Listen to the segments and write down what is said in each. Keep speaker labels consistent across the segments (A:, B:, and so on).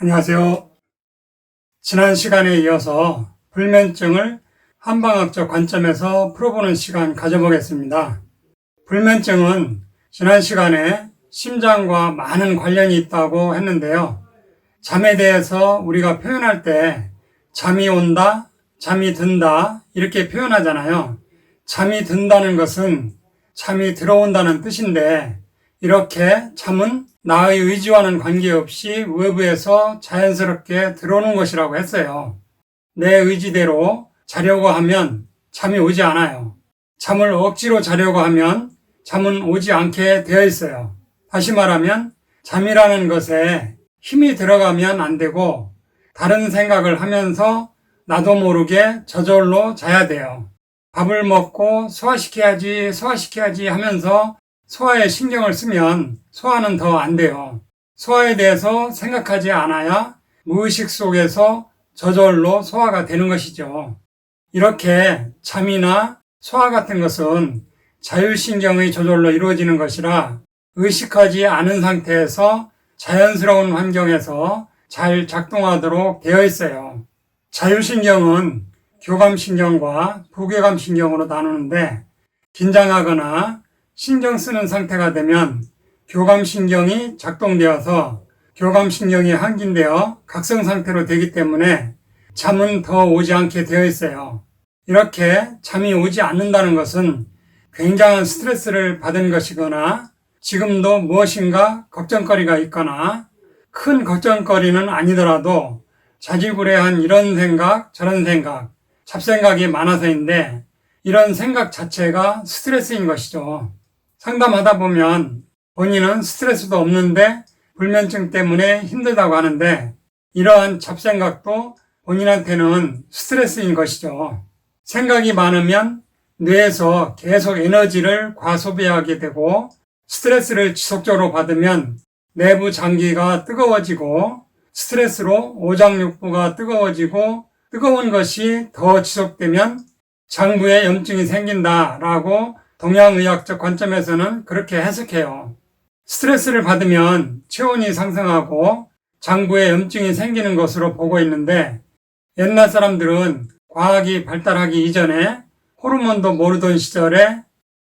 A: 안녕하세요. 지난 시간에 이어서 불면증을 한방학적 관점에서 풀어보는 시간 가져보겠습니다. 불면증은 지난 시간에 심장과 많은 관련이 있다고 했는데요. 잠에 대해서 우리가 표현할 때 잠이 온다, 잠이 든다 이렇게 표현하잖아요. 잠이 든다는 것은 잠이 들어온다는 뜻인데 이렇게 잠은 나의 의지와는 관계없이 외부에서 자연스럽게 들어오는 것이라고 했어요. 내 의지대로 자려고 하면 잠이 오지 않아요. 잠을 억지로 자려고 하면 잠은 오지 않게 되어 있어요. 다시 말하면 잠이라는 것에 힘이 들어가면 안 되고 다른 생각을 하면서 나도 모르게 저절로 자야 돼요. 밥을 먹고 소화시켜야지 하면서 소화에 신경을 쓰면 소화는 더 안 돼요. 소화에 대해서 생각하지 않아야 무의식 속에서 저절로 소화가 되는 것이죠. 이렇게 잠이나 소화 같은 것은 자율신경의 저절로 이루어지는 것이라 의식하지 않은 상태에서 자연스러운 환경에서 잘 작동하도록 되어 있어요. 자율신경은 교감신경과 부교감신경으로 나누는데 긴장하거나 신경 쓰는 상태가 되면 교감신경이 작동되어서 교감신경이 항긴되어 각성 상태로 되기 때문에 잠은 더 오지 않게 되어 있어요. 이렇게 잠이 오지 않는다는 것은 굉장한 스트레스를 받은 것이거나 지금도 무엇인가 걱정거리가 있거나 큰 걱정거리는 아니더라도 자질구레한 이런 생각 저런 생각 잡생각이 많아서인데 이런 생각 자체가 스트레스인 것이죠. 상담하다 보면 본인은 스트레스도 없는데 불면증 때문에 힘들다고 하는데 이러한 잡생각도 본인한테는 스트레스인 것이죠. 생각이 많으면 뇌에서 계속 에너지를 과소비하게 되고 스트레스를 지속적으로 받으면 내부 장기가 뜨거워지고 스트레스로 오장육부가 뜨거워지고 뜨거운 것이 더 지속되면 장부에 염증이 생긴다라고 동양의학적 관점에서는 그렇게 해석해요. 스트레스를 받으면 체온이 상승하고 장부에 염증이 생기는 것으로 보고 있는데 옛날 사람들은 과학이 발달하기 이전에 호르몬도 모르던 시절에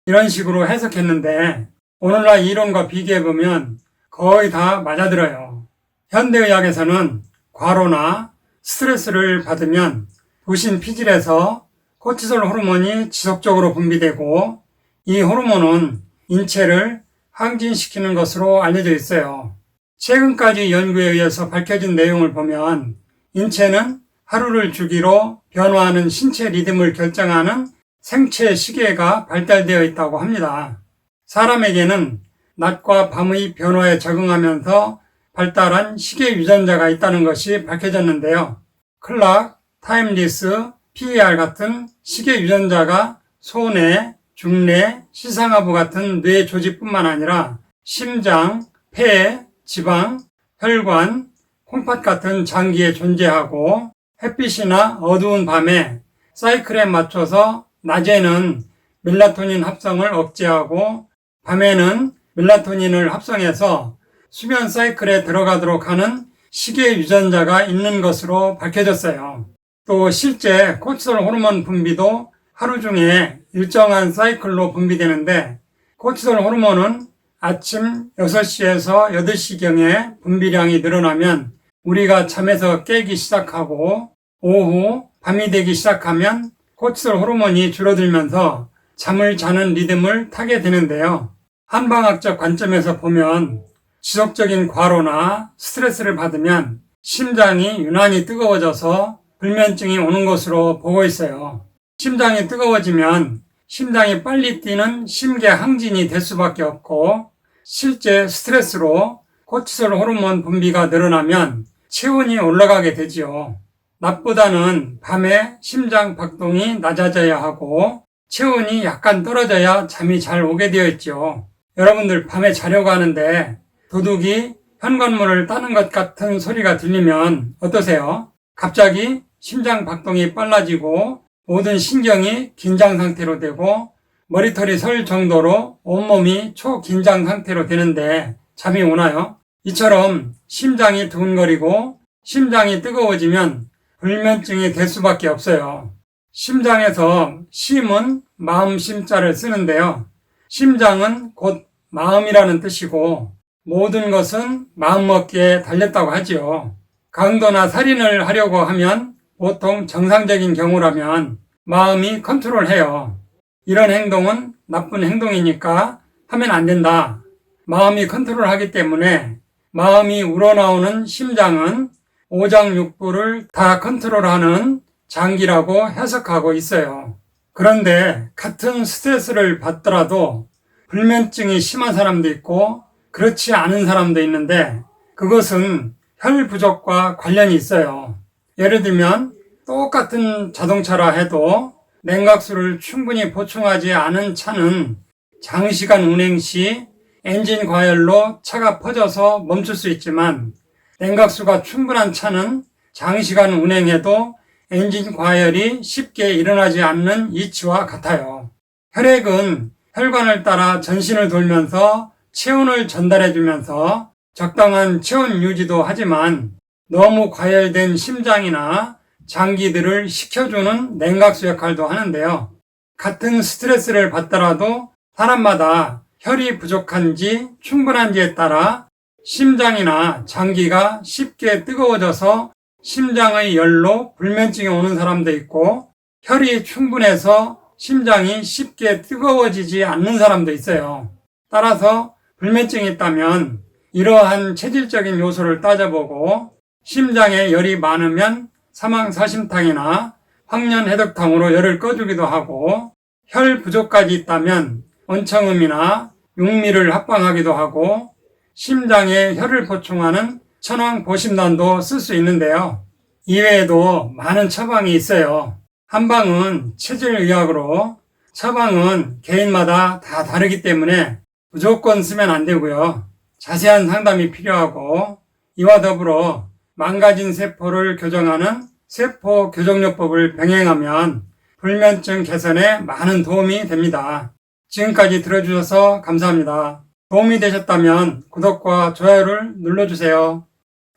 A: 이런 식으로 해석했는데 오늘날 이론과 비교해보면 거의 다 맞아들어요. 현대의학에서는 과로나 스트레스를 받으면 부신피질에서 코티솔 호르몬이 지속적으로 분비되고 이 호르몬은 인체를 항진시키는 것으로 알려져 있어요. 최근까지 연구에 의해서 밝혀진 내용을 보면 인체는 하루를 주기로 변화하는 신체 리듬을 결정하는 생체 시계가 발달되어 있다고 합니다. 사람에게는 낮과 밤의 변화에 적응하면서 발달한 시계 유전자가 있다는 것이 밝혀졌는데요. 클락, 타임리스, PER 같은 시계 유전자가 소뇌, 중뇌, 시상하부 같은 뇌 조직뿐만 아니라 심장, 폐, 지방, 혈관, 콩팥 같은 장기에 존재하고 햇빛이나 어두운 밤에 사이클에 맞춰서 낮에는 멜라토닌 합성을 억제하고 밤에는 멜라토닌을 합성해서 수면 사이클에 들어가도록 하는 시계 유전자가 있는 것으로 밝혀졌어요. 또 실제 코티솔 호르몬 분비도 하루 중에 일정한 사이클로 분비되는데 코티솔 호르몬은 아침 6시에서 8시경에 분비량이 늘어나면 우리가 잠에서 깨기 시작하고 오후 밤이 되기 시작하면 코티솔 호르몬이 줄어들면서 잠을 자는 리듬을 타게 되는데요. 한방학적 관점에서 보면 지속적인 과로나 스트레스를 받으면 심장이 유난히 뜨거워져서 불면증이 오는 것으로 보고 있어요. 심장이 뜨거워지면 심장이 빨리 뛰는 심계 항진이 될 수밖에 없고 실제 스트레스로 코티솔 호르몬 분비가 늘어나면 체온이 올라가게 되지요. 낮보다는 밤에 심장 박동이 낮아져야 하고 체온이 약간 떨어져야 잠이 잘 오게 되어 있죠. 여러분들 밤에 자려고 하는데 도둑이 현관문을 따는 것 같은 소리가 들리면 어떠세요? 갑자기 심장 박동이 빨라지고 모든 신경이 긴장 상태로 되고 머리털이 설 정도로 온몸이 초긴장 상태로 되는데 잠이 오나요? 이처럼 심장이 두근거리고 심장이 뜨거워지면 불면증이 될 수밖에 없어요. 심장에서 심은 마음 심자를 쓰는데요. 심장은 곧 마음이라는 뜻이고 모든 것은 마음먹기에 달렸다고 하지요. 강도나 살인을 하려고 하면 보통 정상적인 경우라면 마음이 컨트롤해요. 이런 행동은 나쁜 행동이니까 하면 안 된다. 마음이 컨트롤하기 때문에 마음이 우러나오는 심장은 오장육부를 다 컨트롤하는 장기라고 해석하고 있어요. 그런데 같은 스트레스를 받더라도 불면증이 심한 사람도 있고 그렇지 않은 사람도 있는데 그것은 혈 부족과 관련이 있어요. 예를 들면 똑같은 자동차라 해도 냉각수를 충분히 보충하지 않은 차는 장시간 운행 시 엔진 과열로 차가 퍼져서 멈출 수 있지만 냉각수가 충분한 차는 장시간 운행해도 엔진 과열이 쉽게 일어나지 않는 이치와 같아요. 혈액은 혈관을 따라 전신을 돌면서 체온을 전달해주면서 적당한 체온 유지도 하지만 너무 과열된 심장이나 장기들을 식혀주는 냉각수 역할도 하는데요. 같은 스트레스를 받더라도 사람마다 혈이 부족한지 충분한지에 따라 심장이나 장기가 쉽게 뜨거워져서 심장의 열로 불면증이 오는 사람도 있고 혈이 충분해서 심장이 쉽게 뜨거워지지 않는 사람도 있어요. 따라서 불면증이 있다면 이러한 체질적인 요소를 따져보고 심장에 열이 많으면 사망사심탕이나 황련해독탕으로 열을 꺼주기도 하고 혈 부족까지 있다면 원청음이나 육미를 합방하기도 하고 심장에 혈을 보충하는 천황보심단도 쓸 수 있는데요. 이외에도 많은 처방이 있어요. 한방은 체질의학으로 처방은 개인마다 다 다르기 때문에 무조건 쓰면 안 되고요. 자세한 상담이 필요하고 이와 더불어 망가진 세포를 교정하는 세포교정요법을 병행하면 불면증 개선에 많은 도움이 됩니다. 지금까지 들어주셔서 감사합니다. 도움이 되셨다면 구독과 좋아요를 눌러주세요.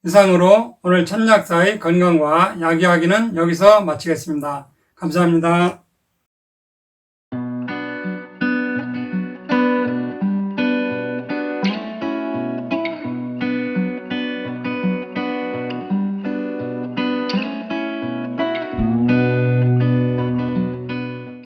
A: 이상으로 오늘 천약사의 건강과 약 이야기는 여기서 마치겠습니다. 감사합니다.